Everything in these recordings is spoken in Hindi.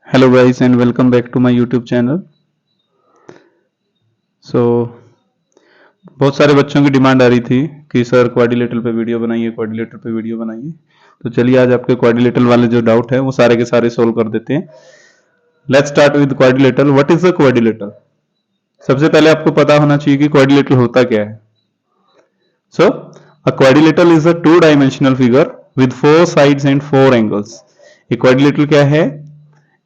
Hello guys and welcome back to my YouTube channel. So बहुत सारे बच्चों की डिमांड आ रही थी कि सर क्वाड्रिलेटरल पे वीडियो बनाइए, क्वाड्रिलेटरल पे वीडियो बनाइए। तो चलिए आज आपके क्वाड्रिलेटरल वाले जो डाउट है वो सारे के सारे सोल्व कर देते हैं। Let's start with quadrilateral. What is a quadrilateral? सबसे पहले आपको पता होना चाहिए कि क्वाड्रिलेटरल होता क्या है। So a quadrilateral is a two dimensional figure with four sides and four angles. एक क्वाड्रिलेटरल क्या है?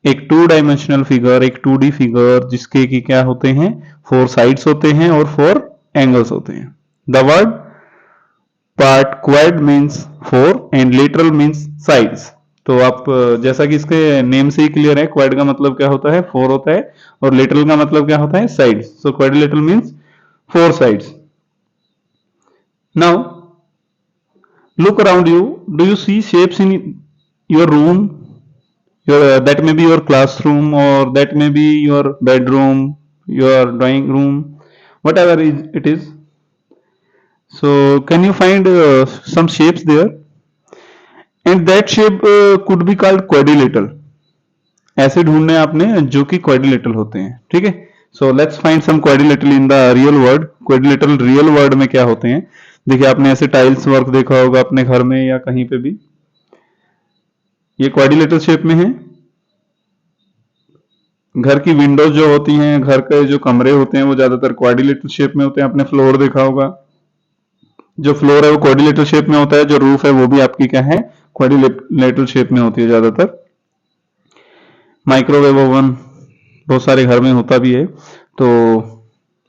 एक टू डायमेंशनल फिगर, एक 2D फिगर जिसके की क्या होते हैं, फोर साइड्स होते हैं और फोर एंगल्स होते हैं। The word part quad means four and lateral means sides. तो आप जैसा कि इसके नेम से ही क्लियर है, क्वाड का मतलब क्या होता है, फोर होता है, और लेटरल का मतलब क्या होता है, sides. So quadrilateral means four sides. Now look around you. Do you see shapes in your room? That may be your classroom, or that may be your bedroom, your drawing room, whatever it is. So can you find some shapes there? And that shape could be called quadrilateral. ऐसे ढूंढने आपने जो कि क्वाड्रिलेटरल होते हैं, ठीक है। So let's find some quadrilateral in the real world. Quadrilateral real world में क्या होते हैं? देखिए, आपने ऐसे टाइल्स वर्क देखा होगा अपने घर में या कहीं पे भी, ये क्वाड्रिलेटरल शेप में है। घर की विंडोज जो होती हैं, घर के जो कमरे होते हैं, वो ज्यादातर क्वाड्रिलेटरल शेप में होते हैं। आपने फ्लोर देखा होगा, जो फ्लोर है वो क्वाड्रिलेटरल शेप में होता है, जो रूफ है वो भी आपकी क्या है, क्वाड्रिलेटरल शेप में होती है ज्यादातर। माइक्रोवेव ओवन बहुत सारे घर में होता भी है। तो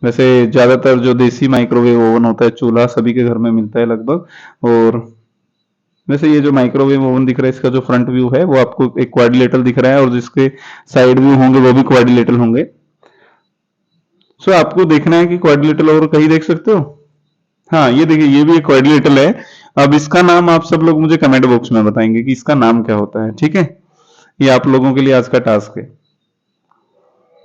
वैसे ज्यादातर जो देसी माइक्रोवेव ओवन होता है, चूल्हा सभी के घर में मिलता है लगभग। और वैसे ये जो माइक्रोवेव ओवन दिख रहा है, इसका जो फ्रंट व्यू है वो आपको एक क्वाड्रिलेटरल दिख रहा है, और जिसके साइड व्यू होंगे वो भी क्वाड्रिलेटरल होंगे। सो आपको देखना है कि क्वाड्रिलेटरल और कहीं देख सकते हो। हाँ, ये देखिए, ये भी एक क्वाड्रिलेटरल है। अब इसका नाम आप सब लोग मुझे कमेंट बॉक्स में बताएंगे कि इसका नाम क्या होता है, ठीक है। ये आप लोगों के लिए आज का टास्क है।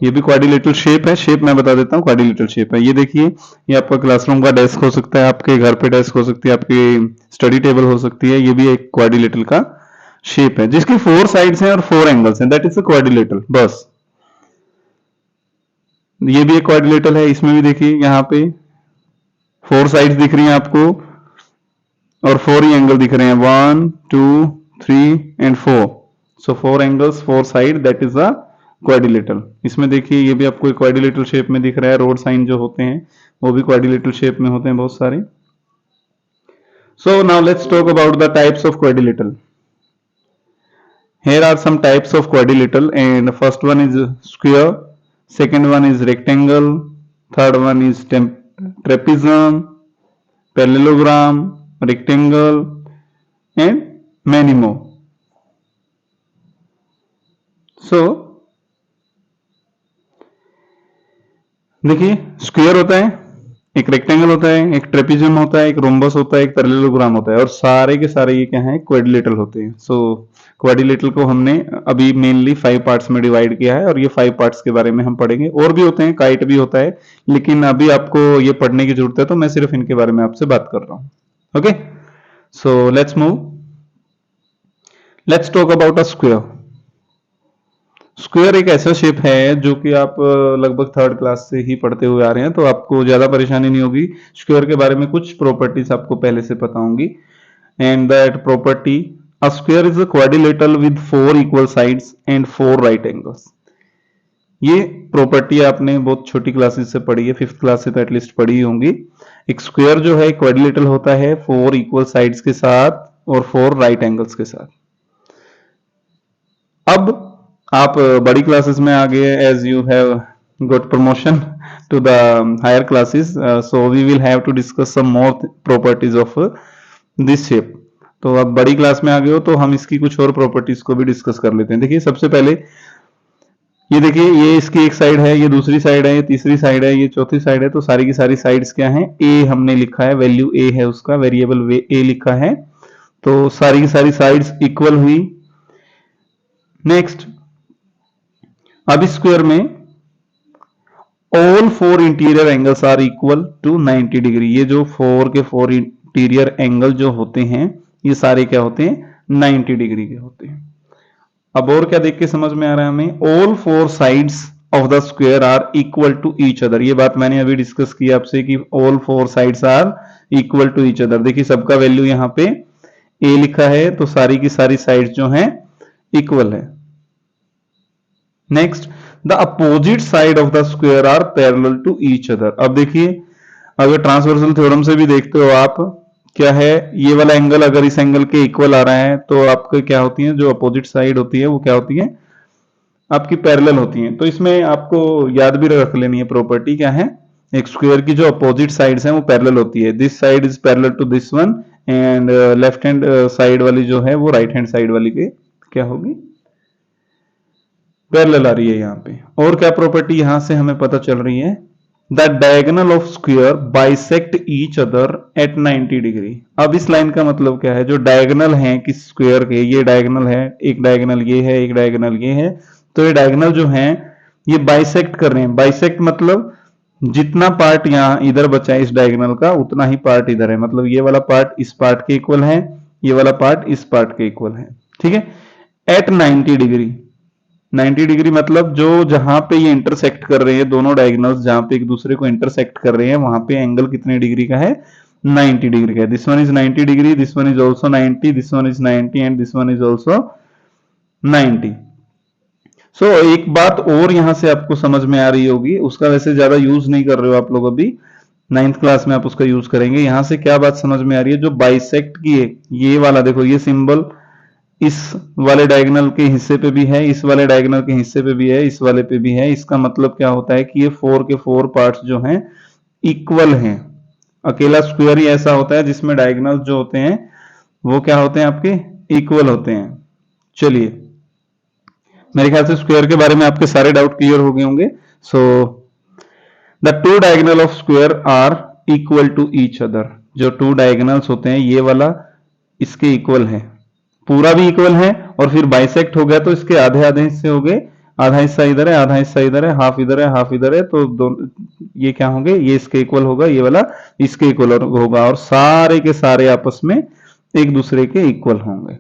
ये भी क्वाड्रिलेटरल शेप है। शेप मैं बता देता हूँ, क्वाड्रिलेटरल शेप है। ये देखिए, ये आपका क्लासरूम का डेस्क हो सकता है, आपके घर पे डेस्क हो सकती है, आपकी स्टडी टेबल हो सकती है। ये भी एक क्वाड्रिलेटरल का शेप है जिसकी फोर साइड्स हैं और फोर एंगल्स हैं। That is a quadrilateral. बस, ये भी एक क्वाड्रिलेटरल है। इसमें भी देखिए, यहाँ पे फोर साइड्स दिख रही हैं आपको, और फोर ही एंगल दिख रहे हैं, 1 2 3 and 4। So four angles, four side, that is a quadrilateral. इसमें देखिए, ये भी आपको एक क्वाड्रिलेटरल शेप में दिख रहा है। रोड साइन जो होते हैं वो भी क्वाड्रिलेटरल शेप में होते हैं बहुत सारे। So now let's talk about the types of quadrilateral. Here are some types of quadrilateral, and first one is square, second one is rectangle, third one is trapezium, parallelogram, rectangle, and many more. So देखिए, स्क्वायर होता है, एक रेक्टेंगल होता है, एक ट्रेपिजियम होता है, एक रोम्बस होता है, एक पैरेललोग्राम होता है, और सारे के सारे ये क्या है, क्वाड्रिलेटरल होते हैं। सो क्वाड्रिलेटरल को हमने अभी मेनली 5 पार्ट्स में डिवाइड किया है, और ये 5 पार्ट्स के बारे में हम पढ़ेंगे। और भी होते हैं, काइट भी होता है, लेकिन अभी आपको ये पढ़ने की जरूरत है, तो मैं सिर्फ इनके बारे में आपसे बात कर रहा हूँ। Okay, so let's move. Let's talk about a square. Square एक ऐसा शेप है जो कि आप लगभग थर्ड क्लास से ही पढ़ते हुए आ रहे हैं, तो आपको ज्यादा परेशानी नहीं होगी। स्क्वायर के बारे में कुछ प्रॉपर्टीज आपको पहले से पता होंगी। And that property, a square is a quadrilateral with 4 equal sides and 4 right angles. ये प्रॉपर्टी आपने बहुत छोटी क्लासेस से पढ़ी है, 5th क्लास से तो एटलीस्ट पढ़ी होंगी। एक स्क्वायर जो है क्वाड्रिलेटरल होता है 4 इक्वल साइड्स के साथ और 4 राइट एंगल्स के साथ। अब आप बड़ी क्लासेस में आ गए, as you have got promotion to the higher classes, so we will have to discuss some more properties of this shape. तो अब बड़ी क्लास में आ गए हो तो हम इसकी कुछ और प्रॉपर्टीज को भी डिस्कस कर लेते हैं। देखिए, सबसे पहले ये देखिए, ये इसकी एक साइड है, ये दूसरी साइड है, ये तीसरी साइड है, ये चौथी साइड है। तो सारी की सारी साइड्स क्या हैं, ए हमने लिखा है, वैल्यू ए है उसका, वेरिएबल ए लिखा है। तो सारी की सारी साइड्स इक्वल हुई। नेक्स्ट, अब स्क्वायर में all 4 interior angles are equal to 90 degree. ये जो 4 के 4 इंटीरियर एंगल जो होते हैं, ये सारे क्या होते हैं, 90 डिग्री के होते हैं। अब और क्या देख के समझ में आ रहा है हमें, all four sides of the square are equal to each other. ये बात मैंने अभी डिस्कस की आपसे कि all four sides are equal to each other. देखिए सबका वैल्यू यहाँ पे ए लिखा है, तो सारी की सारी साइड्स जो हैं इक्वल है। Next, the opposite side of the square are parallel to each other. अब देखिए अगर ट्रांसवर्सल थ्योरम से भी देखते हो आप, क्या है, ये वाला एंगल अगर इस एंगल के इक्वल आ रहा है तो आपको क्या होती है, जो अपोजिट साइड होती है वो क्या होती है, आपकी पैरेलल होती है। तो इसमें आपको याद भी रख लेनी है प्रॉपर्टी, क्या है, एक स्क्वायर की जो अपोजिट साइड्स हैं वो पैरेलल होती है। This side is parallel to this one, and left hand side वाली जो है वो राइट हैंड साइड वाली के क्या होगी, पैरेलल आ रही है यहाँ पे। और क्या प्रॉपर्टी यहां से हमें पता चल रही है, the diagonal of square bisect each other eight 90 degree. अब इस लाइन का मतलब क्या है, जो डायगोनल है किस स्क्वायर के, ये डायगोनल है, एक डायगोनल ये है, एक डायगोनल ये है, तो ये डायगोनल जो है ये बाइसेक्ट कर रहे हैं। बाइसेक्ट मतलब जितना पार्ट यहाँ इधर बचा है इस डायगोनल का, उतना ही पार्ट इधर है। मतलब ये वाला पार्ट इस पार्ट के इक्वल है, ये वाला पार्ट इस पार्ट के इक्वल है, ठीक है। एट 90 डिग्री, 90 डिग्री मतलब जो जहां पे ये इंटरसेक्ट कर रहे हैं दोनों डायगोनल्स, जहां पे एक दूसरे को इंटरसेक्ट कर रहे हैं, वहां पे एंगल कितने डिग्री का है, 90 डिग्री का है। This one is 90 degree, this one is also 90, this one is 90 and this one is also 90। सो एक बात और यहां से आपको समझ में आ रही होगी, उसका वैसे ज्यादा यूज नहीं कर रहे हो आप लोग अभी, 9th क्लास में आप उसका यूज करेंगे। यहां से क्या बात समझ में आ रही है, जो बाइसेक्ट की है, ये वाला देखो, ये सिंबल इस वाले डायगोनल के हिस्से पे भी है, इस वाले डायगोनल के हिस्से पे भी है, इस वाले पे भी है। इसका मतलब क्या होता है कि ये 4 के 4 पार्ट्स जो हैं इक्वल हैं। अकेला स्क्वायर ही ऐसा होता है जिसमें डायगोनल जो होते हैं वो क्या होते हैं, आपके इक्वल होते हैं। चलिए, मेरे ख्याल से स्क्वायर के बारे में आपके सारे डाउट क्लियर हो गए होंगे। So the two diagonal of square are equal to each other. जो टू डायगोनल्स होते हैं ये वाला इसके इक्वल है, पूरा भी इक्वल है, और फिर बाइसेक्ट हो गया तो इसके आधे आधे हिस्से हो गए, आधा हिस्सा इधर है, आधा हिस्सा इधर है, हाफ इधर है, हाफ इधर है, तो दोनों ये क्या होंगे, ये इसके इक्वल होगा, ये वाला इसके इक्वल होगा, और सारे के सारे आपस में एक दूसरे के इक्वल होंगे।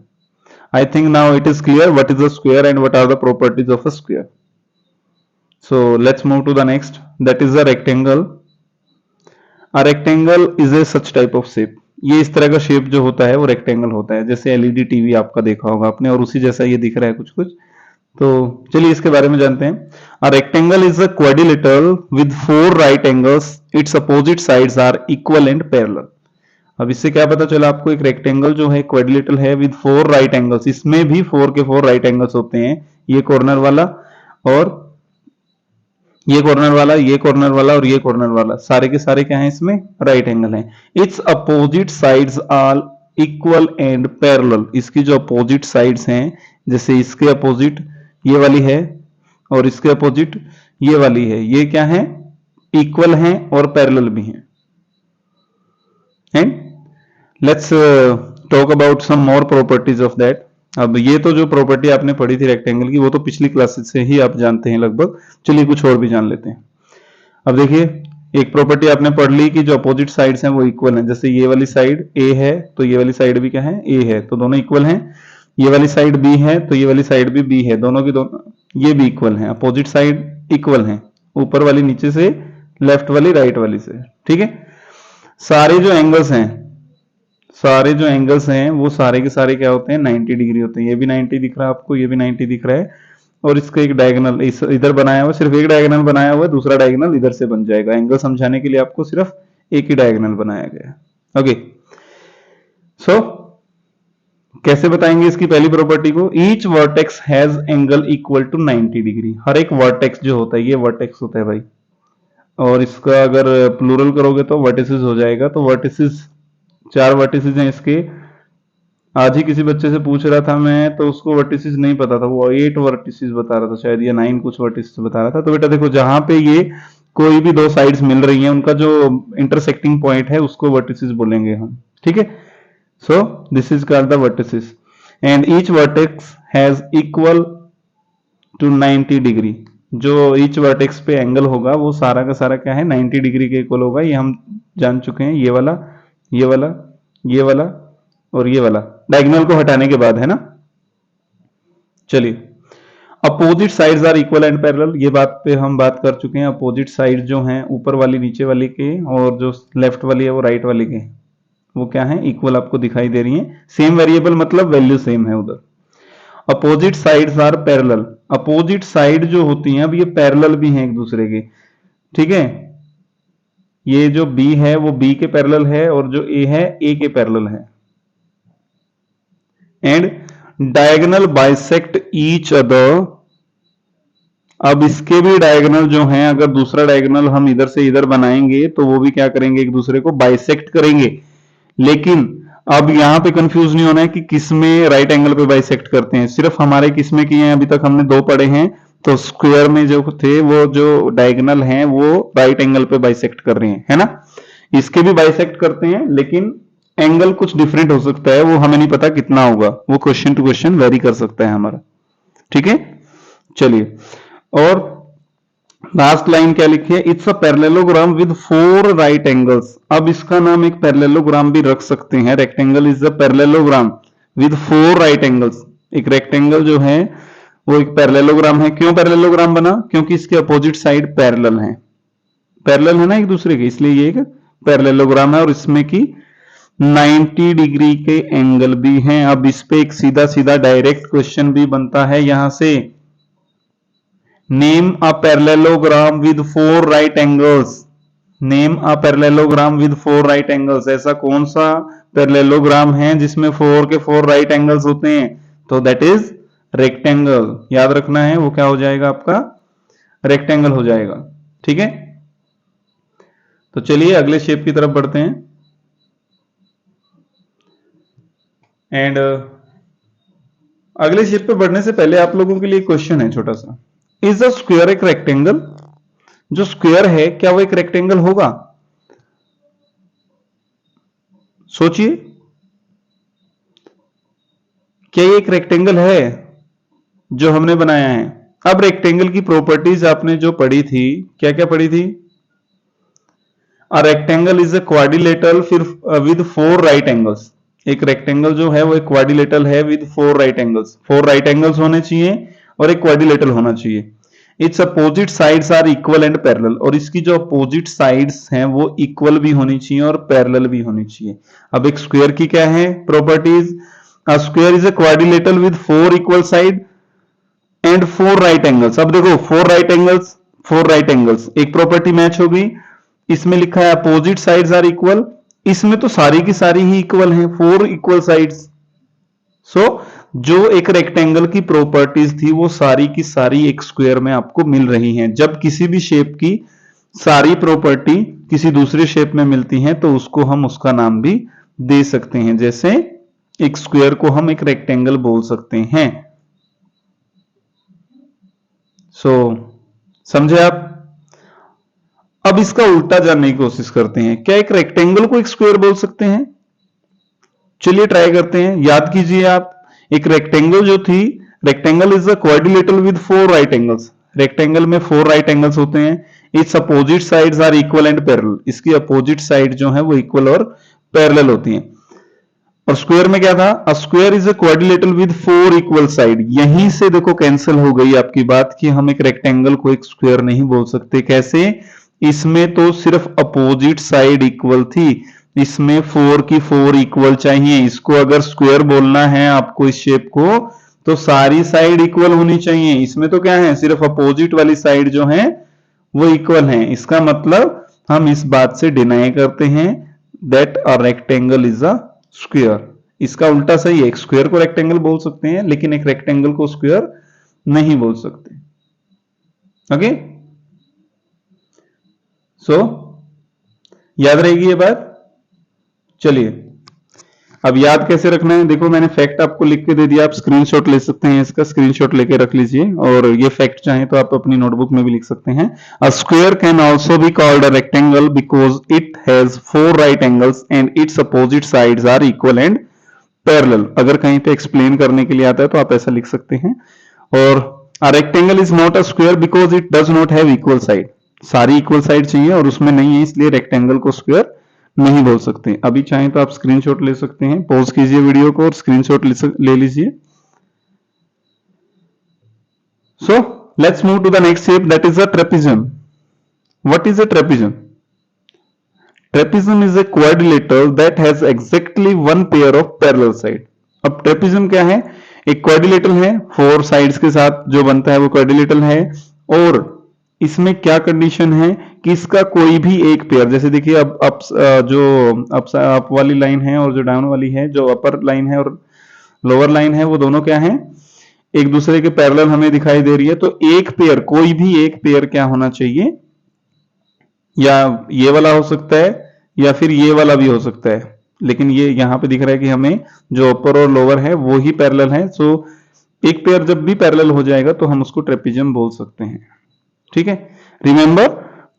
I think now it is clear what is a square and what are the properties of a square. So let's move to the next, that is a rectangle. A rectangle is a such type of shape. ये इस तरह का शेप जो होता है वो रेक्टेंगल होता है, जैसे एलईडी टीवी आपका देखा होगा आपने, और उसी जैसा ये दिख रहा है कुछ कुछ। तो चलिए इसके बारे में जानते हैं। A rectangle is a quadrilateral with 4 right angles. Its opposite sides are equal and parallel. अब इससे क्या पता चला आपको, एक रेक्टेंगल जो है क्वाड्रिलेटरल है विद 4 राइट एंगल्स, इसमें भी 4 के 4 राइट एंगल्स होते हैं। ये कॉर्नर वाला और ये कॉर्नर वाला, ये कॉर्नर वाला और ये कॉर्नर वाला, सारे के सारे क्या हैं, इसमें राइट एंगल हैं। Its opposite sides are equal and parallel. इसकी जो अपोजिट साइड्स हैं, जैसे इसके अपोजिट ये वाली है और इसके अपोजिट ये वाली है, ये क्या है, इक्वल हैं और पैरेलल भी हैं। And let's talk about some more properties of that. अब ये तो जो प्रॉपर्टी आपने पढ़ी थी रेक्टेंगल की, वो तो पिछली क्लासेस से ही आप जानते हैं लगभग। चलिए कुछ और भी जान लेते हैं। अब देखिए, एक प्रॉपर्टी आपने पढ़ ली कि जो अपोजिट साइड्स हैं वो इक्वल हैं। जैसे ये वाली साइड ए है तो ये वाली साइड भी क्या है, ए है, तो दोनों इक्वल हैं। ये वाली साइड बी है तो ये वाली साइड भी बी है, दोनों की दोनों ये भी इक्वल हैं, अपोजिट साइड इक्वल हैं, ऊपर वाली नीचे से, लेफ्ट वाली राइट वाली से, ठीक है। सारे जो एंगल्स हैं वो सारे के सारे क्या होते हैं, 90 डिग्री होते हैं। ये भी 90 दिख रहा है आपको, ये भी 90 दिख रहा है, और इसका एक डायगोनल इधर बनाया हुआ, सिर्फ एक डायगोनल बनाया हुआ है, दूसरा डायगोनल इधर से बन जाएगा। एंगल समझाने के लिए आपको सिर्फ एक ही डायगोनल बनाया गया है। ओके, सो कैसे बताएंगे इसकी पहली प्रॉपर्टी को, each vertex has angle equal to 90 degree. हर एक वर्टेक्स जो होता है, ये वर्टेक्स होता है भाई, और इसका अगर प्लूरल करोगे तो वर्टिसेस हो जाएगा। तो वर्टिसेस 4 वर्टिसेस हैं इसके। आज ही किसी बच्चे से पूछ रहा था मैं, तो उसको वर्टिसेस नहीं पता था, वो 8 वर्टिसेस बता रहा था शायद, या 9 कुछ वर्टिसेस बता रहा था। तो बेटा देखो, जहां पे ये कोई भी दो साइड्स मिल रही हैं, उनका जो इंटरसेक्टिंग पॉइंट है उसको वर्टिसेस बोलेंगे हम, ठीक है। So this is called the vertices and each vertex has equal to 90 degree. जो ईच वर्टेक्स पे एंगल होगा वो सारा का सारा क्या है, 90 डिग्री के इक्वल होगा। ये हम जान चुके हैं, ये वाला, ये वाला, ये वाला और ये वाला, डायगोनल को हटाने के बाद, है ना। चलिए, opposite sides are equal and parallel, ये बात पे हम बात कर चुके हैं। अपोजिट साइड जो हैं ऊपर वाली नीचे वाली के, और जो लेफ्ट वाली है वो राइट वाली के, वो क्या है, इक्वल आपको दिखाई दे रही है। सेम वेरिएबल मतलब वैल्यू सेम है उधर। Opposite sides are parallel, opposite side जो होती हैं अब ये पैरेलल भी हैं एक दूसरे के, ठीक है। ये जो B है वो B के पैरेलल है, और जो A है A के पैरेलल है। And diagonal bisect each other, अब इसके भी डायगोनल जो हैं, अगर दूसरा डायगोनल हम इधर से इधर बनाएंगे तो वो भी क्या करेंगे, एक दूसरे को बाइसेक्ट करेंगे। लेकिन अब यहां पे कंफ्यूज नहीं होना है कि किसमें राइट एंगल पे बाइसेक्ट करते हैं, सिर्फ हमारे किसमें किए हैं, अभी तक हमने दो पढ़े हैं। तो स्क्वायर में जो थे वो जो डायगोनल हैं वो राइट एंगल पे बाइसेक्ट कर रहे हैं, है ना। इसके भी बाइसेक्ट करते हैं, लेकिन एंगल कुछ डिफरेंट हो सकता है, वो हमें नहीं पता कितना होगा, वो क्वेश्चन टू क्वेश्चन वेरी कर सकता है हमारा, ठीक है। चलिए, और लास्ट लाइन क्या लिखी है, it's a parallelogram with 4 right angles. अब इसका नाम एक पैरेललोग्राम भी रख सकते हैं, rectangle is a parallelogram with 4 right angles. एक रेक्टेंगल जो है वो एक पैरेललोग्राम है। क्यों पैरेललोग्राम बना, क्योंकि इसके अपोजिट साइड पैरेलल है, पैरेलल है ना एक दूसरे के, इसलिए ये एक पैरेललोग्राम है। और इसमें की 90 डिग्री के एंगल भी हैं। अब इस पे एक सीधा सीधा डायरेक्ट क्वेश्चन भी बनता है यहां से, name a parallelogram with 4 right angles. Name a parallelogram with 4 right angles, ऐसा कौन सा पैरेललोग्राम है जिसमें 4 के 4 राइट एंगल्स होते हैं, तो दैट इज रेक्टेंगल। याद रखना है, वो क्या हो जाएगा आपका, रेक्टेंगल हो जाएगा, ठीक है। तो चलिए अगले शेप की तरफ बढ़ते हैं। एंड अगले शेप पे बढ़ने से पहले आप लोगों के लिए क्वेश्चन है छोटा सा, इज अ स्क्वायर एक रेक्टेंगल, जो स्क्वायर है क्या वो एक रेक्टेंगल होगा, सोचिए, क्या ये एक रेक्टेंगल है जो हमने बनाया है। अब रेक्टेंगल की प्रॉपर्टीज आपने जो पढ़ी थी, क्या क्या पढ़ी थी, a rectangle is a quadrilateral फिर विद 4 राइट एंगल्स। एक रेक्टेंगल जो है वो एक क्वाड्रिलेटरल है with 4 right angles, 4 right angles होने चाहिए और एक क्वाड्रिलेटरल होना चाहिए। Its opposite sides are equal and parallel, और इसकी जो अपोजिट साइड्स हैं वो इक्वल भी होनी चाहिए और पैरेलल भी होनी चाहिए। अब एक स्क्वायर की क्या है properties, a square is a quadrilateral with 4 equal side and 4 right angles. अब देखो 4 राइट एंगल्स, 4 राइट एंगल्स, एक प्रॉपर्टी मैच हो गई। इसमें लिखा है अपोजिट साइड्स आर इक्वल, इसमें तो सारी की सारी ही इक्वल हैं, 4 इक्वल साइड्स। सो जो एक रेक्टेंगल की प्रॉपर्टीज थी वो सारी की सारी एक स्क्वायर में आपको मिल रही हैं। जब किसी भी शेप की सारी प्रॉपर्टी किसी दूसरे शेप में मिलती हैं तो उसको हम उसका नाम भी दे सकते हैं, जैसे एक स्क्वायर को हम एक रेक्टेंगल बोल सकते हैं। समझे आप। अब इसका उल्टा जानने की कोशिश करते हैं, क्या एक रेक्टेंगल को एक स्क्वायर बोल सकते हैं, चलिए ट्राई करते हैं। याद कीजिए आप, एक रेक्टेंगल जो थी, rectangle is a quadrilateral with 4 right angles. Rectangle में 4 राइट एंगल्स होते हैं। Its opposite sides are equal and parallel, इसकी अपोजिट साइड जो है वो इक्वल और पैरेलल होती हैं। और स्क्वायर में क्या था, अ square is a quadrilateral with 4 equal side. यहीं से देखो कैंसिल हो गई आपकी बात कि हम एक रेक्टेंगल को एक स्क्वायर नहीं बोल सकते। कैसे, इसमें तो सिर्फ अपोजिट साइड इक्वल थी, इसमें 4 की 4 इक्वल चाहिए। इसको अगर स्क्वायर बोलना है आपको इस शेप को, तो सारी साइड इक्वल होनी चाहिए। इसमें तो क्या है, सिर्फ अपोजिट वाली साइड जो है वो इक्वल है। इसका मतलब हम इस बात से डिनाई करते हैं that a rectangle is a square. इसका उल्टा सही है, एक स्क्वायर को रेक्टेंगल बोल सकते हैं लेकिन एक रेक्टेंगल को स्क्वायर नहीं बोल सकते। ओके, याद रहेगी ये बात। चलिए, अब याद कैसे रखना है, देखो मैंने फैक्ट आपको लिख के दे दिया, आप स्क्रीनशॉट ले सकते हैं, इसका स्क्रीनशॉट लेके रख लीजिए। और ये फैक्ट चाहे तो आप अपनी नोटबुक में भी लिख सकते हैं। A square can also be called a rectangle because it has 4 right angles and its opposite sides are equal and parallel. अगर कहीं पे एक्सप्लेन करने के लिए आता है तो आप ऐसा लिख सकते हैं। और अ rectangle is not a square because it does not have equal side, सारी इक्वल साइड चाहिए और उसमें नहीं है, इसलिए रेक्टेंगल को स्क्वायर नहीं बोल सकते। अभी चाहें तो आप स्क्रीनशॉट ले सकते हैं, पॉज कीजिए वीडियो को और स्क्रीनशॉट ले लीजिए। So let's move to the next shape, that is a trapezium. What is a trapezium? Trapezium is a quadrilateral that has exactly one pair of parallel side. अब ट्रेपिज्म क्या है? एक क्वाड्रिलेटरल है, 4 साइड्स के साथ जो बनता है वो क्वाड्रिलेटरल है, और इसमें क्या कंडीशन है कि इसका कोई भी एक पेयर, जैसे देखिए अब जो अप वाली लाइन है और जो डाउन वाली है, जो अपर लाइन है और लोअर लाइन है, वो दोनों क्या है? एक दूसरे के पैरेलल हमें दिखाई दे रही है। तो एक पेयर, कोई भी एक पेयर क्या होना चाहिए? या ये वाला हो सकता है या फिर ये वाला भी हो सकता है, लेकिन ये यहां पे दिख रहा है कि हमें जो अपर और लोअर है वो ही पैरेलल है। सो एक पेयर जब भी पैरेलल हो जाएगा तो हम उसको ट्रेपेजियम बोल सकते हैं। ठीक है, remember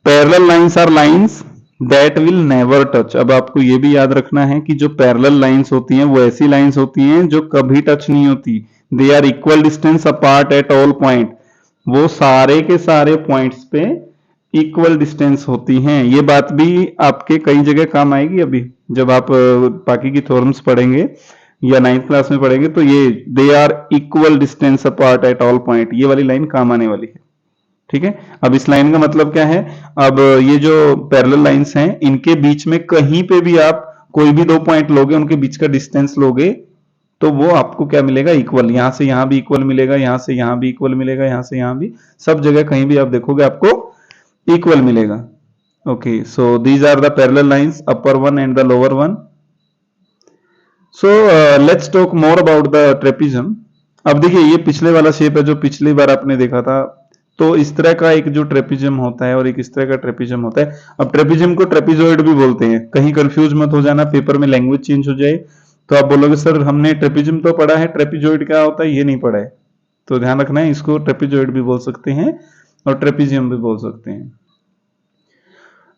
parallel lines are lines that will never touch. अब आपको ये भी याद रखना है कि जो पैरेलल लाइंस होती हैं वो ऐसी लाइंस होती हैं जो कभी टच नहीं होती। They are equal distance apart at all point. वो सारे के सारे पॉइंट्स पे इक्वल डिस्टेंस होती हैं। ये बात भी आपके कई जगह काम आएगी अभी जब आप बाकी की थ्योरम्स पढ़ेंगे या 9th क्लास में पढ़ेंगे, तो ये they are equal distance apart at all point, ये वाली लाइन काम आने वाली है। ठीक है, अब इस लाइन का मतलब क्या है? अब ये जो पैरेलल लाइंस हैं इनके बीच में कहीं पे भी आप कोई भी 2 पॉइंट लोगे, उनके बीच का डिस्टेंस लोगे, तो वो आपको क्या मिलेगा? इक्वल। यहां से यहां भी इक्वल मिलेगा, यहां से यहां भी इक्वल मिलेगा, यहां से यहां भी, सब जगह कहीं भी आप देखोगे आपको इक्वल मिलेगा। Okay, so these are the parallel lines, upper one and the lower one. So let's talk more about the trapezium. अब देखिए ये पिछले वाला शेप है जो पिछली बार आपने देखा था। तो इस तरह का एक जो ट्रेपेजियम होता है और एक इस तरह का ट्रेपेजियम होता है। अब ट्रेपेजियम को ट्रेपेजॉइड भी बोलते हैं, कहीं कंफ्यूज मत हो जाना, पेपर में लैंग्वेज चेंज हो जाए तो आप बोलोगे सर हमने ट्रेपेजियम तो पढ़ा है, ट्रेपेजॉइड क्या होता है ये नहीं पढ़ा है। तो ध्यान रखना है, इसको ट्रेपेजॉइड भी बोल सकते हैं और ट्रेपेजियम भी बोल सकते हैं।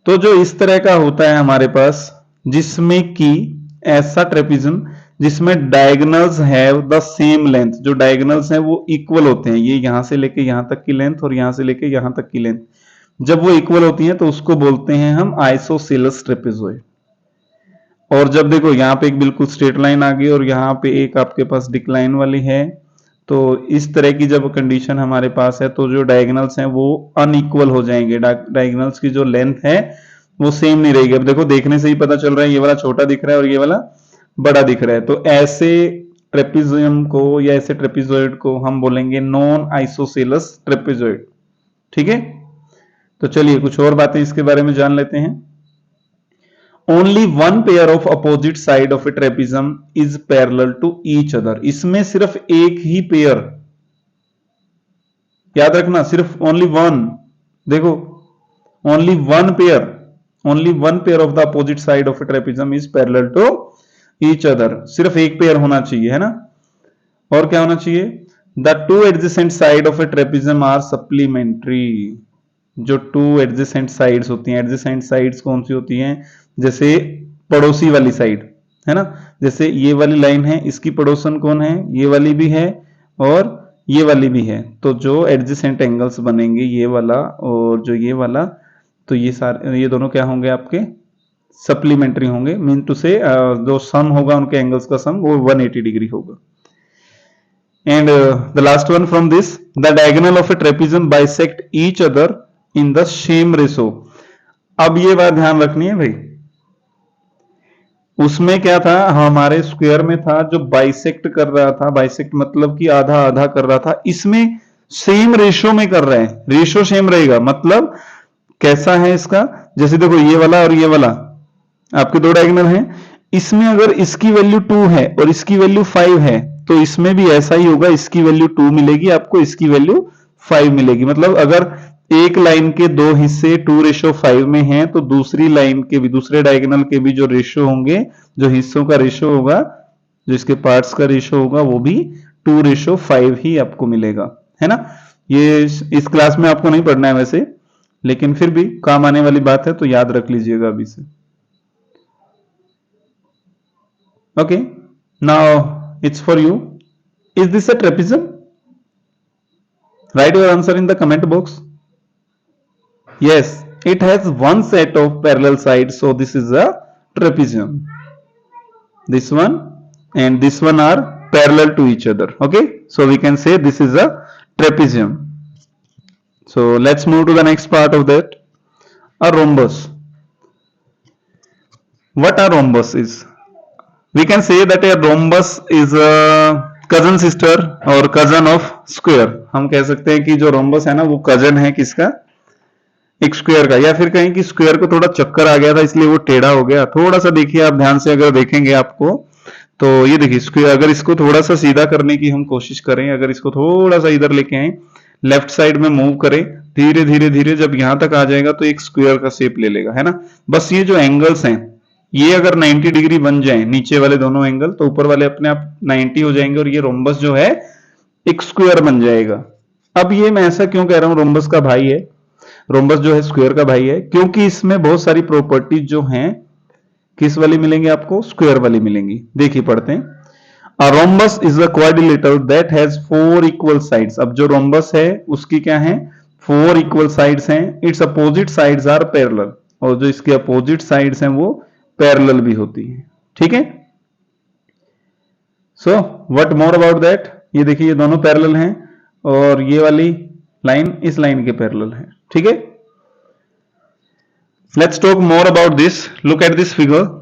तो जो इस तरह का होता है हमारे पास, जिसमें कि ऐसा ट्रेपेजियम जिसमें diagonals have the same length, जो डायगोनल्स हैं वो इक्वल होते हैं, ये यहां से लेके यहां तक की लेंथ और यहां से लेके यहां तक की लेंथ, जब वो इक्वल होती हैं तो उसको बोलते हैं हम आइसोसेलेस ट्रेपेजॉइड। और जब देखो यहाँ पे एक बिल्कुल स्ट्रेट लाइन आ गई और यहाँ पे एक आपके पास डिक्लाइन वाली है, तो इस तरह की जब कंडीशन हमारे पास है तो जो डायगोनल्स हैं वो अनइक्वल हो जाएंगे, डायगोनल्स की जो लेंथ है वो सेम नहीं रहेगी। अब देखो देखने से ही पता चल रहा है ये वाला छोटा दिख रहा है और ये वाला बड़ा दिख रहा है। तो ऐसे ट्रेपेजियम को या ऐसे ट्रेपेजॉइड को हम बोलेंगे नॉन आइसोसेलेस ट्रेपेजॉइड। ठीक है, तो चलिए कुछ और बातें इसके बारे में जान लेते हैं। Only one pair of opposite side of a trapezium is parallel to each other. इसमें सिर्फ एक ही पेयर, याद रखना, सिर्फ ओनली वन। देखो only one pair of the opposite side of a trapezium is parallel to each other. सिर्फ एक पेयर होना चाहिए, है ना। और क्या होना चाहिए? The two adjacent side of a trapezium are supplementary. जो टू एडजेसेंट साइड्स होती हैं, एडजेसेंट साइड्स कौन सी होती हैं? जैसे पड़ोसी वाली साइड, है ना। जैसे ये वाली लाइन है, इसकी पड़ोसन कौन है? ये वाली भी है और ये वाली भी है। तो जो एडजेसेंट एंगल्स बनेंगे, ये वाला और जो ये वाला, तो ये सारे, ये दोनों क्या होंगे? आपके सप्लीमेंट्री होंगे। मीन टू से जो सम होगा उनके एंगल्स का सम वो 180 डिग्री होगा। And the last one from this, the diagonal of a trapezium bisect each other in the same ratio. अब ये बात ध्यान रखनी है भाई, उसमें क्या था? हमारे स्क्वायर में था जो बाइसेक्ट कर रहा था, बाइसेक्ट मतलब कि आधा आधा कर रहा था, इसमें सेम रेशो में कर रहे हैं, रेशो सेम रहेगा। मतलब कैसा है इसका? जैसे देखो ये वाला और ये वाला आपके दो डायगोनल हैं, इसमें अगर इसकी वैल्यू 2 है और इसकी वैल्यू 5 है तो इसमें भी ऐसा ही होगा, इसकी वैल्यू 2 मिलेगी आपको, इसकी वैल्यू 5 मिलेगी। मतलब अगर एक लाइन के दो हिस्से 2:5 में हैं तो दूसरी लाइन के भी, दूसरे डायगोनल के भी जो रेशो होंगे, जो हिस्सों का रेशो होगा, जो इसके पार्ट्स का रेशो होगा, वो भी 2:5 ही आपको मिलेगा, है ना। ये इस क्लास में आपको नहीं पढ़ना है वैसे, लेकिन फिर भी काम आने वाली बात है तो याद रख लीजिएगा अभी से। Okay, now it's for you. Is this a trapezium? Write your answer in the comment box. Yes, it has one set of parallel sides, so this is a trapezium. This one and this one are parallel to each other. Okay, so we can say this is a trapezium. So let's move to the next part of that, a rhombus. What a rhombus is? We can say that a rhombus is a cousin sister or cousin of square. हम कह सकते हैं कि जो rhombus है ना वो cousin है किसका, एक स्क्वायर का, या फिर कहें कि स्क्वायर को थोड़ा चक्कर आ गया था इसलिए वो टेढ़ा हो गया। थोड़ा सा देखिए आप ध्यान से अगर देखेंगे आपको, तो ये देखिए स्क्वायर, अगर इसको थोड़ा सा सीधा करने की हम कोशिश करें, अगर इसको थोड़ा सा इधर लेके आए, लेफ्ट साइड में मूव करें, धीरे धीरे धीरे जब यहां तक आ जाएगा तो एक स्क्वायर का शेप ले लेगा, है ना। बस ये जो एंगल्स हैं ये अगर 90 डिग्री बन जाए, नीचे वाले दोनों एंगल, तो ऊपर वाले अपने आप 90 हो जाएंगे और ये रोम्बस जो है एक स्क्वायर बन जाएगा। अब ये मैं ऐसा क्यों कह रहा हूं रोम्बस का भाई है, रोम्बस जो है स्क्वायर का भाई है, क्योंकि इसमें बहुत सारी प्रॉपर्टीज जो हैं किस वाली मिलेंगी आपको, स्क्वायर वाली मिलेंगी। देखिए पढ़ते हैं, A rhombus is a quadrilateral that has 4 equal sides। अब जो rhombus है उसकी क्या है, 4 equal sides हैं, its opposite sides are parallel, और जो इसके opposite sides हैं वो parallel भी होती हैं, ठीक है। So what more about that, ये देखिए ये दोनों parallel हैं और ये वाली लाइन इस लाइन के पैरेलल है, ठीक है। Let's talk more about this, look at this figure.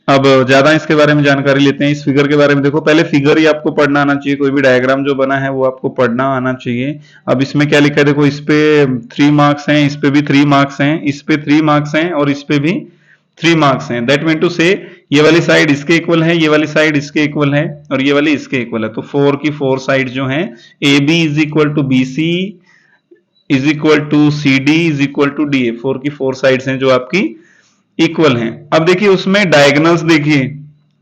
अब ज्यादा इसके बारे में जानकारी लेते हैं। इस फिगर के बारे में देखो, पहले फिगर ही आपको पढ़ना आना चाहिए, कोई भी डायग्राम जो बना है वो आपको पढ़ना आना चाहिए। अब इसमें क्या लिखा है देखो, इस पे 3 मार्क्स हैं, इस पे भी 3 मार्क्स हैं, इस पे 3 मार्क्स हैं और इस पे भी 3 मार्क्स हैं। दैट मीन टू से ये वाली साइड इसके इक्वल है, ये वाली साइड इसके इक्वल है और ये वाली इसके इक्वल है। तो 4 की 4 साइड जो हैं, A B is equal to B C is equal to C D is equal to D A. 4 की 4 साइड्स हैं जो आपकी इक्वल हैं। अब देखिए उसमें डायगोनल्स देखिए,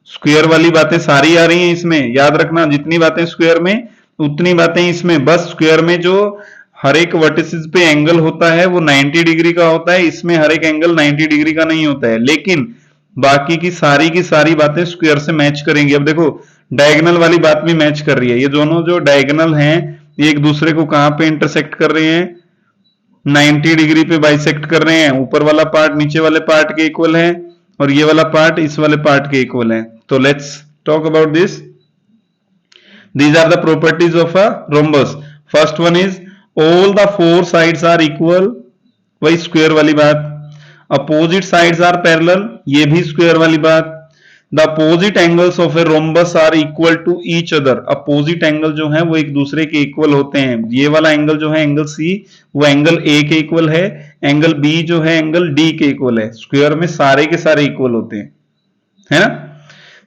स्क्वायर वाली बातें सारी आ रही हैं इसमें, याद रखना जितनी बातें स्क्वायर में उतनी बातें इसमें। बस स्क्वायर में जो हर एक वर्टिसेस पे एंगल होता है वो 90 डिग्री का होता है, इसमें हर एक एंगल 90 डिग्री का नहीं होता है, लेकिन बाकी की सारी बातें स्क्वायर से मैच करेंगी। अब देखो डायगोनल वाली बात भी मैच कर रही है, ये दोनों जो डायगोनल हैं ये एक दूसरे को कहां पे इंटरसेक्ट कर रहे हैं, 90 डिग्री पे बाइसेक्ट कर रहे हैं। ऊपर वाला पार्ट नीचे वाले पार्ट के इक्वल है और ये वाला पार्ट इस वाले पार्ट के इक्वल है। तो let's talk about this. These are the properties of a rhombus. First one is all the 4 sides are equal, वही स्क्वायर वाली बात। Opposite sides are parallel, ये भी स्क्वायर वाली बात। The opposite angles of a rhombus are equal to each other। Opposite angle जो है वो एक दूसरे के इक्वल होते हैं। ये वाला एंगल जो है एंगल C वो एंगल A के इक्वल है, एंगल B जो है एंगल D के इक्वल है। स्क्वायर में सारे के सारे इक्वल होते हैं, है ना।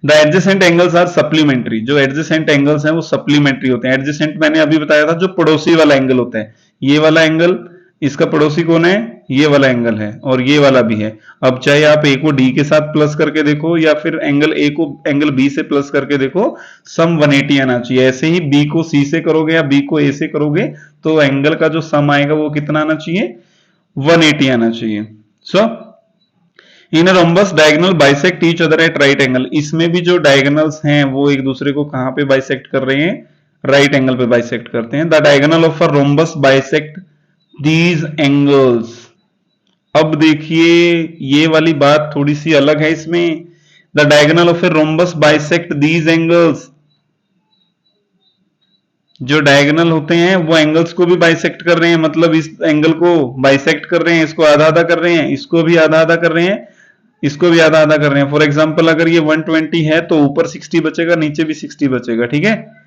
The adjacent angles are supplementary, जो एडजेसेंट एंगल्स हैं वो सप्लीमेंट्री होते हैं। एडजेसेंट मैंने अभी बताया था जो पड़ोसी वाला एंगल होता है, ये वाला एंगल इसका पड़ोसी कौन है, ये वाला एंगल है और ये वाला भी है। अब चाहे आप ए को डी के साथ प्लस करके देखो या फिर एंगल ए को एंगल बी से प्लस करके देखो, सम 180 आना चाहिए। ऐसे ही बी को सी से करोगे या बी को ए से करोगे तो एंगल का जो सम आएगा वो कितना आना चाहिए, 180 आना चाहिए। So in rhombus diagonal bisect each other at right angle, इसमें भी जो डायगोनल्स हैं वो एक दूसरे को कहां पे बाइसेक्ट कर रहे हैं, राइट एंगल पे बाइसेक्ट करते हैं। The diagonal of a rhombus bisect these angles. अब देखिए ये वाली बात थोड़ी सी अलग है इसमें, the diagonal of a rhombus bisect these angles. जो डायगोनल होते हैं वो एंगल्स को भी बाइसेक्ट कर रहे हैं, मतलब इस एंगल को बाइसेक्ट कर रहे हैं, इसको आधा आधा कर रहे हैं, इसको भी आधा आधा कर रहे हैं, इसको भी आधा आधा कर रहे हैं। फॉर एग्जांपल अगर ये 120 है तो ऊपर 60 बचेगा, नीचे भी 60 बचेगा, ठीक है।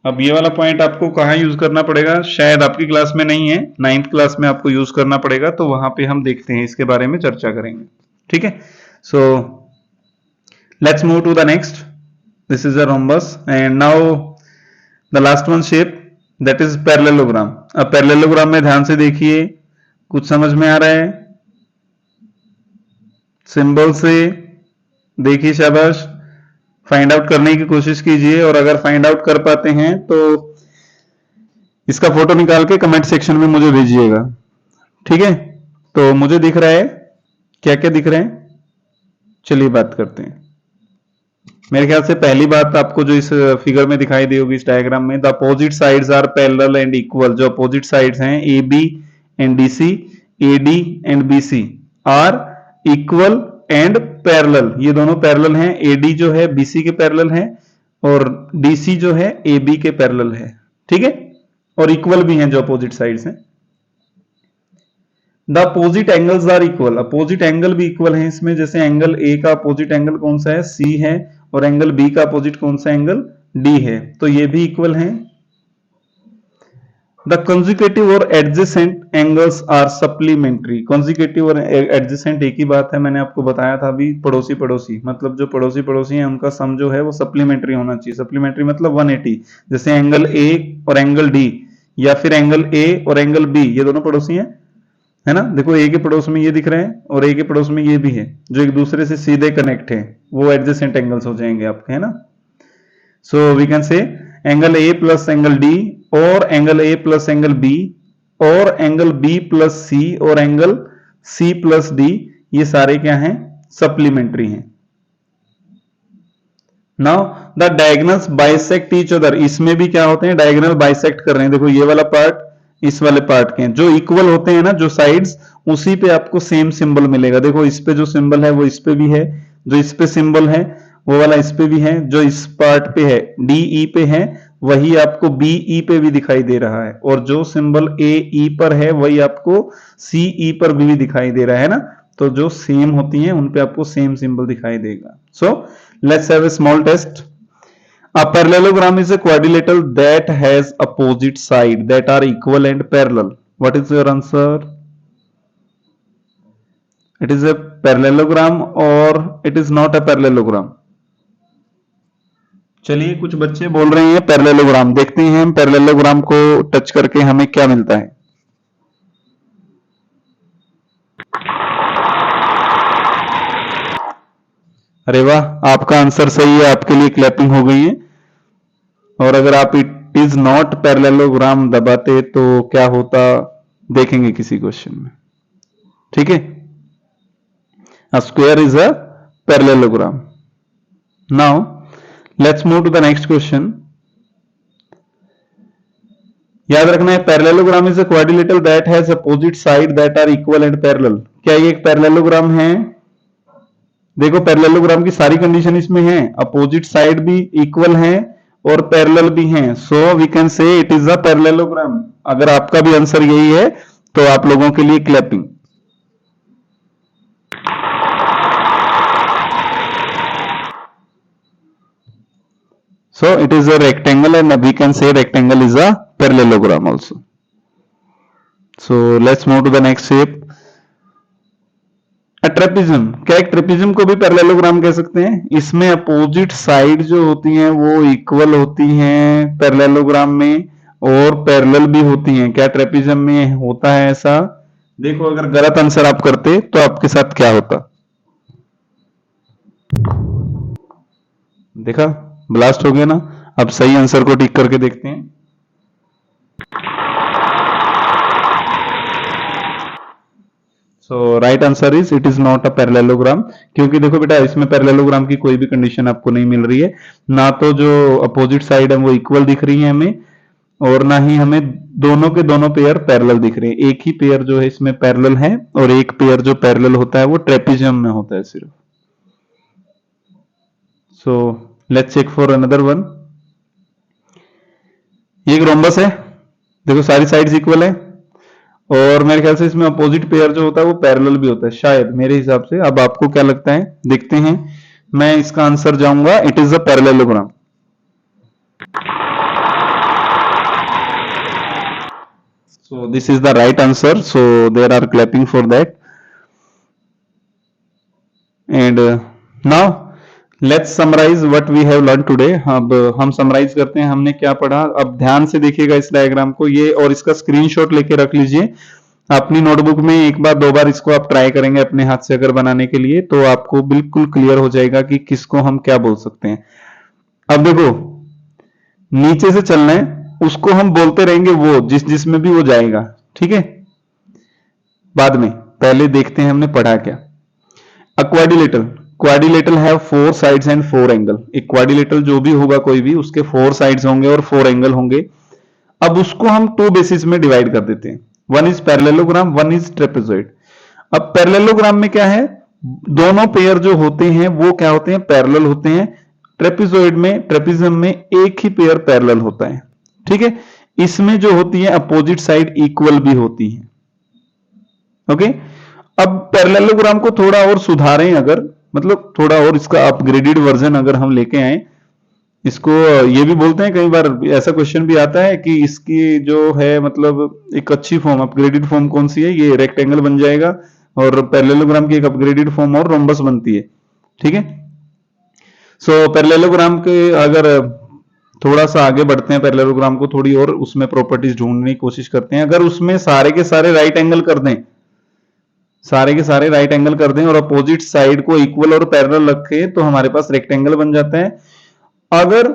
अब ये वाला पॉइंट आपको कहां यूज करना पड़ेगा, शायद आपकी क्लास में नहीं है, 9th क्लास में आपको यूज करना पड़ेगा, तो वहां पे हम देखते हैं, इसके बारे में चर्चा करेंगे, ठीक है। So let's move to the next. This is a rhombus and now the last one shape that is parallelogram. अब पैरेललोग्राम में ध्यान से देखिए, कुछ समझ में आ रहा है, सिंबल से देखिए, शाबाश, फाइंड आउट करने की कोशिश कीजिए और अगर फाइंड आउट कर पाते हैं तो इसका फोटो निकाल के कमेंट सेक्शन में मुझे भेजिएगा, ठीक है। तो मुझे दिख रहा है, क्या क्या दिख रहे हैं, चलिए बात करते हैं। मेरे ख्याल से पहली बात आपको जो इस फिगर में दिखाई दी होगी, इस डायग्राम में, the opposite sides are parallel and equal. जो अपोजिट साइड्स हैं A B and D C, A D and B C are equal and parallel, ये दोनों पैरेलल हैं। एडी जो है बीसी के पैरेलल है और डीसी जो है ए बी के पैरेलल है, ठीक है, और इक्वल भी हैं जो अपोजिट साइड्स हैं। The opposite angles are equal, opposite angle भी इक्वल है इसमें, जैसे एंगल ए का अपोजिट एंगल कौन सा है, सी है, और एंगल बी का अपोजिट कौन सा एंगल, डी है, तो ये भी इक्वल है। द कंजुगेटिव और adjacent angles are supplementary, conjugative और एडजेसेंट एक ही बात है, मैंने आपको बताया था अभी, पड़ोसी पड़ोसी, मतलब जो पड़ोसी पड़ोसी हैं उनका सम जो है वो सप्लीमेंट्री होना चाहिए। सप्लीमेंट्री मतलब 180, जैसे एंगल ए और एंगल डी, या फिर एंगल ए और एंगल बी, ये दोनों पड़ोसी हैं, है ना। देखो ए के पड़ोस में ये दिख रहे हैं और ए के पड़ोस में ये भी है, जो एक दूसरे से सीधे कनेक्ट है, वो एडजेसेंट एंगल्स हो जाएंगे आपके, है ना। So we can say angle A plus angle D और angle A plus angle B और एंगल बी प्लस सी और एंगल सी प्लस डी, ये सारे क्या हैं, सप्लीमेंट्री हैं। Now the diagonals bisect each other, इसमें भी क्या होते हैं, डायगोनल बाइसेक्ट कर रहे हैं। देखो ये वाला पार्ट इस वाले पार्ट के जो इक्वल होते हैं ना, जो साइड्स, उसी पे आपको सेम सिंबल मिलेगा। देखो इस पे जो सिंबल है वो इस पे भी है, जो इस पे सिंबल है वो वाला इस पे भी है, जो इस पार्ट पे है डी ई पे है वही आपको बी ई पे भी दिखाई दे रहा है, और जो सिंबल ए ई पर है वही आपको सी ई पर भी दिखाई दे रहा है ना। तो जो सेम होती हैं उन पे आपको सेम सिंबल दिखाई देगा। So let's have a small test. A parallelogram is a quadrilateral that has opposite side that are equal and parallel. What is your answer? It is a parallelogram or it is not a parallelogram? चलिए कुछ बच्चे बोल रहे हैं पैरेललोग्राम, देखते हैं हम पैरेललोग्राम को टच करके हमें क्या मिलता है। अरे वाह, आपका आंसर सही है, आपके लिए क्लैपिंग हो गई है। और अगर आप इट इज नॉट पैरेललोग्राम दबाते तो क्या होता, देखेंगे किसी क्वेश्चन में, ठीक है। A square is a parallelogram. Now let's move to the next question. याद रखना है parallelogram is a quadrilateral that has opposite side that are equal and parallel. क्या ये एक पैरेललोग्राम है? देखो पैरेललोग्राम की सारी कंडीशन इसमें है, अपोजिट साइड भी इक्वल है और पैरेलल भी हैं, so we can say it is a parallelogram. अगर आपका भी आंसर यही है तो आप लोगों के लिए clapping. So it is a rectangle and we can say rectangle is a parallelogram also. So let's move to the next shape. A trapezium, क्या एक ट्रेपेजियम को भी पैरेललोग्राम कह सकते हैं? इसमें अपोजिट साइड जो होती हैं वो इक्वल होती हैं पैरेललोग्राम में और पैरेलल भी होती हैं। क्या ट्रेपेजियम में होता है ऐसा? देखो अगर गलत आंसर आप करते तो आपके साथ क्या होता, देखा ब्लास्ट हो गया ना। अब सही आंसर को टिक करके देखते हैं। So right answer is it is not a parallelogram, क्योंकि देखो बेटा इसमें पैरेललोग्राम की कोई भी कंडीशन आपको नहीं मिल रही है, ना तो जो अपोजिट साइड है वो इक्वल दिख रही है हमें, और ना ही हमें दोनों के दोनों पेयर पैरेलल दिख रहे हैं। एक ही पेयर जो है इसमें पैरेलल है और एक पेयर जो पैरेलल होता है वो ट्रेपेजियम में होता है सिर्फ। So let's check for another one. ये एक रोम्बस है, देखो सारी साइड्स इक्वल है और मेरे ख्याल से इसमें अपोजिट पेयर जो होता है वो पैरेलल भी होता है शायद, मेरे हिसाब से। अब आपको क्या लगता है देखते हैं। मैं इसका आंसर जाऊंगा it is a parallelogram. So this is the right answer, so there are clapping for that. And now let's summarise what we have learn today. अब हम समराइज करते हैं हमने क्या पढ़ा। अब ध्यान से देखिएगा इस डायग्राम को, ये और इसका स्क्रीनशॉट लेके रख लीजिए अपनी नोटबुक में। एक बार दो बार इसको आप ट्राई करेंगे अपने हाथ से अगर बनाने के लिए, तो आपको बिल्कुल क्लियर हो जाएगा कि किसको हम क्या बोल सकते हैं। अब देखो नीचे से चलना है, उसको हम बोलते रहेंगे वो जिसमें भी वो जाएगा, ठीक है, बाद में। पहले देखते हैं हमने पढ़ा क्या। अ quadrilateral have 4 sides and 4 angle. एक क्वाड्रिलेटरल जो भी होगा कोई भी, उसके 4 साइड्स होंगे और 4 एंगल होंगे। अब उसको हम 2 बेसिस में डिवाइड कर देते हैं, one is parallelogram, one is trapezoid. अब पैरेललोग्राम में क्या है, दोनों पेयर जो होते हैं वो क्या होते हैं, पैरेलल होते हैं। ट्रेपेजॉइड में, ट्रेपेजियम में एक ही पेयर पैरेलल होता है, ठीक है। इसमें जो होती है अपोजिट साइड इक्वल भी होती है, ओके, अब पैरेललोग्राम को थोड़ा और सुधारें, अगर मतलब थोड़ा और इसका अपग्रेडेड वर्जन अगर हम लेके आए, इसको ये भी बोलते हैं, कई बार ऐसा क्वेश्चन भी आता है कि इसकी जो है मतलब एक अच्छी फॉर्म, अपग्रेडेड फॉर्म कौन सी है, ये रेक्टेंगल बन जाएगा, और पैरेललोग्राम की एक अपग्रेडेड फॉर्म और रोम्बस बनती है। ठीक है, सो पैरेललोग्राम के अगर थोड़ा सा आगे बढ़ते हैं, पैरेललोग्राम को थोड़ी और उसमें प्रॉपर्टीज ढूंढने की कोशिश करते हैं। अगर उसमें सारे के सारे राइट एंगल कर दें, सारे के सारे राइट एंगल कर दें और अपोजिट साइड को इक्वल और पैरेलल रखें, तो हमारे पास रेक्टेंगल बन जाता है। अगर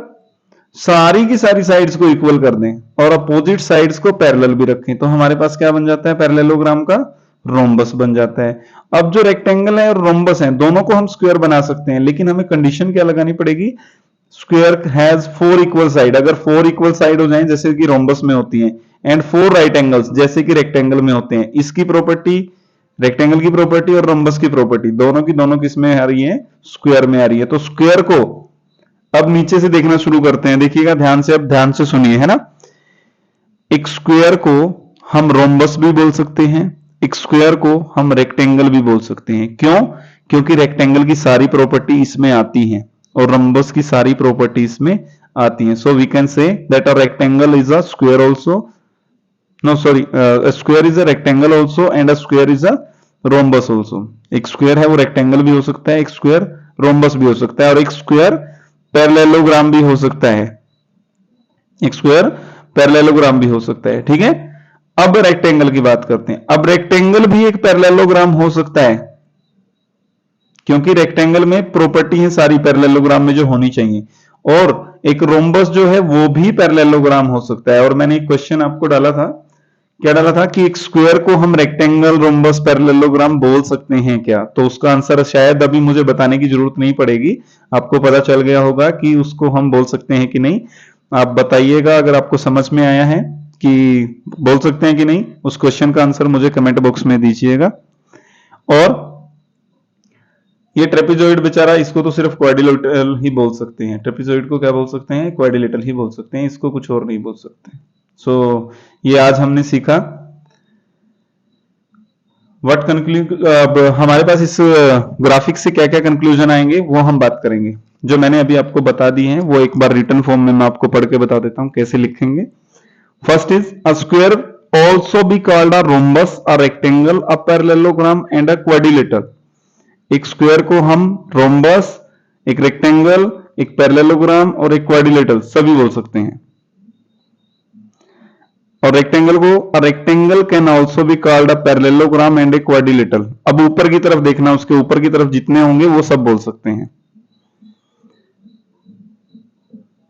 सारी की सारी साइड्स को इक्वल कर दें और अपोजिट साइड्स को पैरेलल भी रखें, तो हमारे पास क्या बन जाता है, पैरेललोग्राम का रोम्बस बन जाता है। अब जो रेक्टेंगल है और रोम्बस है, दोनों को हम स्क्वायर बना सकते हैं, लेकिन हमें कंडीशन क्या लगानी पड़ेगी, स्क्वायर हैज 4 इक्वल साइड। अगर 4 इक्वल साइड हो जाएं जैसे कि रोम्बस में होती हैं, एंड 4 राइट एंगल्स जैसे कि रेक्टेंगल में होते हैं, इसकी प्रॉपर्टी, रेक्टेंगल की प्रॉपर्टी और रोम्बस की प्रॉपर्टी दोनों की दोनों किस में आ रही है, स्क्वायर में आ रही है। तो स्क्वायर को अब नीचे से देखना शुरू करते हैं, देखिएगा ध्यान से, अब ध्यान से सुनिए, है ना। एक स्क्वायर को हम रोम्बस भी बोल सकते हैं, एक स्क्वायर को हम रेक्टेंगल भी बोल सकते हैं। क्यों? क्योंकि रेक्टेंगल की सारी प्रॉपर्टी इसमें आती हैं और रोम्बस की सारी प्रॉपर्टी इसमें आती हैं। So we can say that a rectangle is a square also, no sorry, square is a rectangle also and a square is a rhombus also. एक स्क्वायर है वो रेक्टेंगल भी हो सकता है, एक स्क्वायर रोम्बस भी हो सकता है, और एक स्क्वायर पैरेललोग्राम भी हो सकता है, एक स्क्वायर पैरेललोग्राम भी हो सकता है। ठीक है, अब रेक्टेंगल की बात करते हैं। अब रेक्टेंगल भी एक पैरेललोग्राम हो सकता है, क्योंकि रेक्टेंगल में प्रॉपर्टी है सारी पैरेललोग्राम में जो होनी चाहिए, और एक रोम्बस जो है वो भी पैरेललोग्राम हो सकता है। और मैंने एक क्वेश्चन आपको डाला था, क्या डाला था कि एक स्क्वायर को हम रेक्टेंगल, रोम्बस, पैरेललोग्राम बोल सकते हैं क्या, तो उसका आंसर शायद अभी मुझे बताने की जरूरत नहीं पड़ेगी, आपको पता चल गया होगा कि उसको हम बोल सकते हैं कि नहीं। आप बताइएगा अगर आपको समझ में आया है कि बोल सकते हैं कि नहीं, उस क्वेश्चन का आंसर मुझे कमेंट बॉक्स में दीजिएगा। और ये ट्रेपेजॉइड बेचारा, इसको तो सिर्फ क्वाड्रिलेटरल ही बोल सकते हैं, ट्रेपेजॉइड को क्या बोल सकते हैं, क्वाड्रिलेटरल ही बोल सकते हैं, इसको कुछ और नहीं बोल सकते। सो ये आज हमने सीखा। व्हाट कंक्लूड, अब हमारे पास इस ग्राफिक से क्या क्या कंक्लूजन आएंगे वो हम बात करेंगे। जो मैंने अभी आपको बता दी है वो एक बार रिटन फॉर्म में मैं आपको पढ़ के बता देता हूं कैसे लिखेंगे। First is a square also be called a rhombus, a rectangle, a parallelogram and a quadrilateral. एक स्क्वायर को हम रोम्बस, एक रेक्टेंगल, एक पैरेललोग्राम और एक क्वाड्रिलेटरल सभी बोल सकते हैं। और रेक्टेंगल को rectangle can also be called a parallelogram and a quadrilateral. अब ऊपर की तरफ देखना, उसके ऊपर की तरफ जितने होंगे वो सब बोल सकते हैं।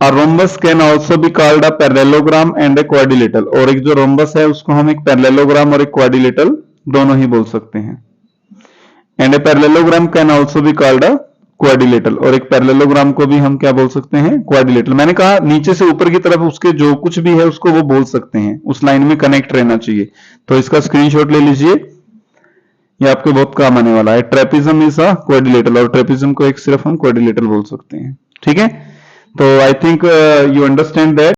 A rhombus can also be called a parallelogram and a quadrilateral, और एक जो रोम्बस है उसको हम एक पैरेललोग्राम और एक क्वाड्रिलेटरल दोनों ही बोल सकते हैं। And a parallelogram can also be called a quadrilateral, और एक पैरेललोग्राम को भी हम क्या बोल सकते हैं, क्वाड्रिलेटरल। मैंने कहा नीचे से ऊपर की तरफ उसके जो कुछ भी है उसको वो बोल सकते हैं, उस लाइन में कनेक्ट रहना चाहिए। तो इसका स्क्रीनशॉट ले लीजिए, ये आपके बहुत काम आने वाला है। ट्रेपिज्म इज अ क्वाड्रिलेटरल, और ट्रेपिज्म को एक सिर्फ हम क्वाड्रिलेटरल बोल सकते हैं। ठीक है, तो I think you understand that.